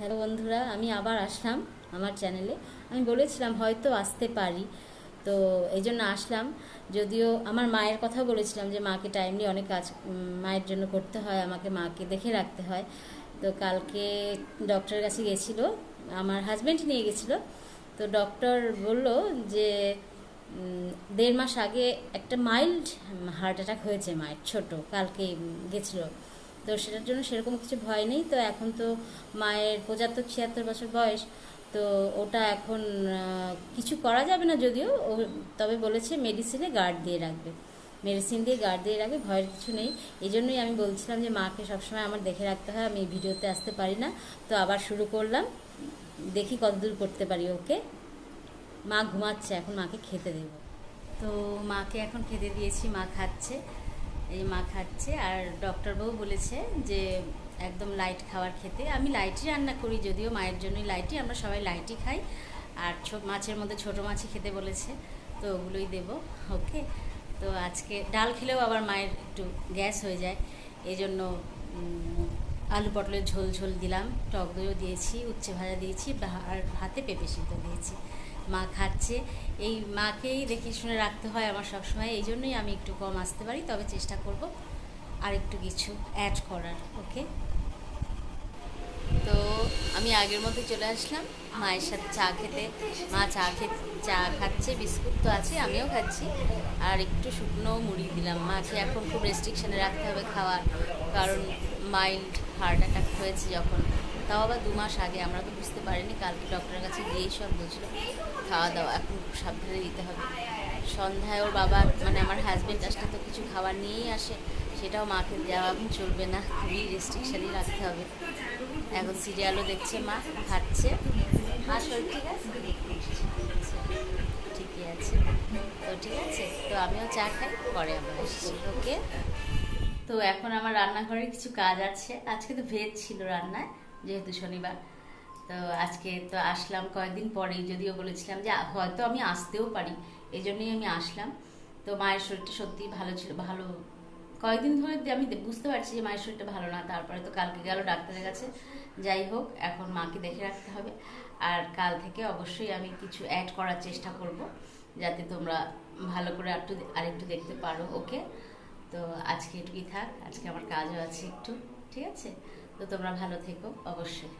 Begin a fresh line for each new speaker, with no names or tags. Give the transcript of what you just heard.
Hello বন্ধুরা, আমি আবার আসলাম আমার চ্যানেলে। আমি বলেছিলাম হয়তো আসতে পারি, তো এই জন্য আসলাম। যদিও আমার মায়ের কথা বলেছিলাম যে মাকে টাইমলি অনেক কাজ মায়ের জন্য করতে হয়, আমাকে মাকে দেখে রাখতে হয়। তো কালকে ডক্টরের কাছে গেছিলো, আমার হাজব্যান্ড নিয়ে গেছিলো। তো ডক্টর বলল যে 1.5 মাস আগে একটা মাইল্ড হার্ট অ্যাটাক হয়েছে মায়ের, ছোট, কালকে গেছিলো। তো সেটার জন্য সেরকম কিছু ভয় নেই। তো এখন তো মায়ের 75-76 বছর বয়স। তো ওটা এখন কিছু করা যাবে না যদিও, তবে বলেছে মেডিসিনে গার্ড দিয়ে রাখবে, মেডিসিন দিয়ে গার্ড দিয়ে রাখবে, ভয়ের কিছু নেই। এই জন্যই আমি বলছিলাম যে মাকে সবসময় আমার দেখে রাখতে হয়, আমি ভিডিওতে আসতে পারি না। তো আবার শুরু করলাম, দেখি কতদূর করতে পারি। ওকে, মা ঘুমাচ্ছে, এখন মাকে খেতে দেব। তো মাকে এখন খেতে দিয়েছি, মা খাচ্ছে, এই মা খাচ্ছে। আর ডক্টরবাবু বলেছে যে একদম লাইট খাবার খেতে। আমি লাইটই রান্না করি, যদিও মায়ের জন্যই লাইটই, আমরা সবাই লাইটই খাই। আর মাছের মধ্যে ছোটো মাছই খেতে বলেছে, তো ওগুলোই দেব। ওকে, তো আজকে ডাল খেলেও আবার মায়ের একটু গ্যাস হয়ে যায়, এই জন্য আলু পটলের ঝোল ঝোল দিলাম, টক দইও দিয়েছি, উচ্ছে ভাজা দিয়েছি, আর ভাতে পেঁপে সিদ্ধ দিয়েছি। মা খাচ্ছে। এই মাকেই দেখে শুনে রাখতে হয় আমার সবসময়, এই জন্যই আমি একটু কম আসতে পারি, তবে চেষ্টা করব আর একটু কিছু অ্যাড করার। ওকে, তো আমি আগের মতো চলে আসলাম মায়ের সাথে চা খেতে। মা চা খাচ্ছে, বিস্কুট তো আছে, আমিও খাচ্ছি, আর একটু শুকনো মুড়ি দিলাম। মাকে এখন খুব রেস্ট্রিকশানে রাখতে হবে খাওয়ার, কারণ মাইল্ড হার্ট অ্যাটাক হয়েছে যখন, তাও আবার 2 মাস আগে। আমরা তো বুঝতে পারিনি, কালকে ডক্টরের কাছে গিয়েই সব বলছিল। খাওয়া দাওয়া এখন খুব সাবধানে দিতে হবে। সন্ধ্যায় ওর বাবা, মানে আমার হাজব্যান্ড আসলে তো কিছু খাবার নিয়েই আসে, সেটাও মাকে দেওয়া এখন চলবে না, খুবই রেস্ট্রিকশানই রাখতে হবে। এখন সিরিয়ালও দেখছে, মা খাচ্ছে। মা শরীর ঠিক আছে? ঠিকই আছে। তো ঠিক আছে, তো আমিও চা খাই, পরে আমরা এসেছি। ওকে, তো এখন আমার রান্নাঘরে কিছু কাজ আছে। আজকে তো ভেজ ছিল রান্নায়, যেহেতু শনিবার। তো আজকে তো আসলাম কয়েকদিন পরেই, যদিও বলেছিলাম যে হয়তো আমি আসতেও পারি, এই জন্যই আমি আসলাম। তো মায়ের শরীরটা সত্যিই ভালো ছিল, ভালো কয়েকদিন ধরে আমি বুঝতে পারছি যে মায়ের শরীরটা ভালো না। তারপরে তো কালকে গেল ডাক্তারের কাছে। যাই হোক, এখন মাকে দেখে রাখতে হবে। আর কাল থেকে অবশ্যই আমি কিছু অ্যাড করার চেষ্টা করব, যাতে তোমরা ভালো করে আরেকটু দেখতে পারো। ওকে, তো আজকে এটুকুই থাক, আজকে আমার কাজও আছে একটু। ঠিক আছে, তো তোমরা ভালো থেকো অবশ্যই।